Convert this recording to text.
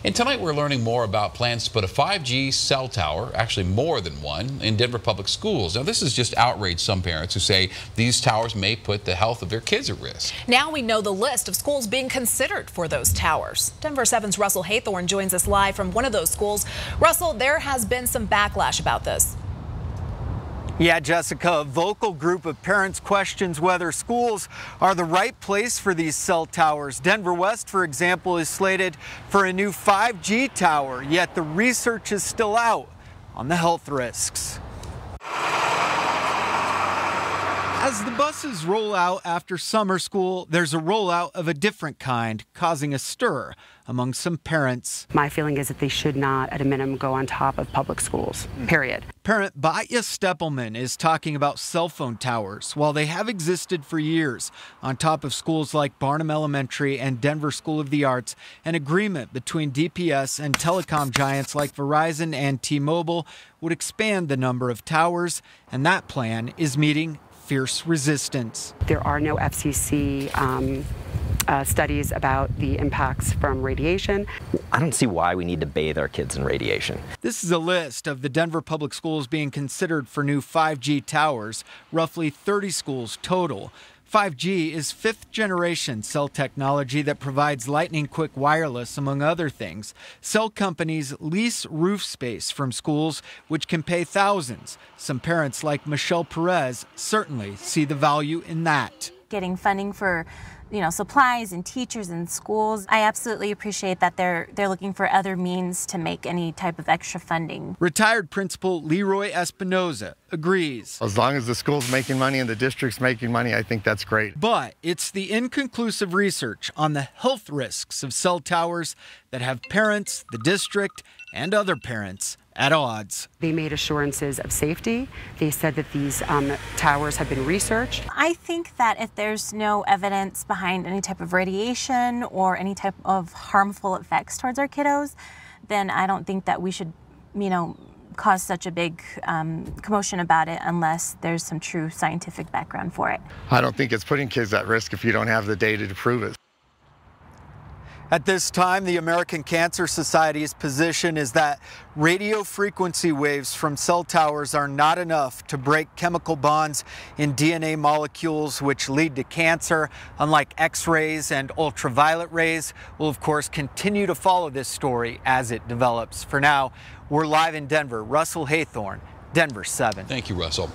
And tonight we're learning more about plans to put a 5G cell tower, actually more than one, in Denver public schools. Now this has just outraged some parents who say these towers may put the health of their kids at risk. Now we know the list of schools being considered for those towers. Denver 7's Russell Haythorne joins us live from one of those schools. Russell, there has been some backlash about this. Yeah, Jessica, a vocal group of parents questions whether schools are the right place for these cell towers. Denver West, for example, is slated for a new 5G tower, yet the research is still out on the health risks. As the buses roll out after summer school, there's a rollout of a different kind, causing a stir among some parents. My feeling is that they should not, at a minimum, go on top of public schools, period. Parent Batya Steppelman is talking about cell phone towers. While they have existed for years on top of schools like Barnum Elementary and Denver School of the Arts, an agreement between DPS and telecom giants like Verizon and T-Mobile would expand the number of towers, and that plan is meeting fierce resistance. There are no FCC studies about the impacts from radiation. I don't see why we need to bathe our kids in radiation. This is a list of the Denver public schools being considered for new 5G towers, roughly 30 schools total. 5G is fifth-generation cell technology that provides lightning-quick wireless, among other things. Cell companies lease roof space from schools, which can pay thousands. Some parents, like Michelle Perez, certainly see the value in that. Getting funding for supplies and teachers and schools. I absolutely appreciate that they're looking for other means to make any type of extra funding. Retired Principal Leroy Espinoza agrees. As long as the school's making money and the district's making money, I think that's great. But it's the inconclusive research on the health risks of cell towers that have parents, the district, and other parents at odds. They made assurances of safety. They said that these towers have been researched. I think that if there's no evidence behind any type of radiation or any type of harmful effects towards our kiddos, then I don't think that we should, cause such a big commotion about it unless there's some true scientific background for it. I don't think it's putting kids at risk if you don't have the data to prove it. At this time, the American Cancer Society's position is that radio frequency waves from cell towers are not enough to break chemical bonds in DNA molecules which lead to cancer. Unlike X-rays and ultraviolet rays, we'll of course continue to follow this story as it develops. For now, we're live in Denver. Russell Haythorne, Denver 7. Thank you, Russell.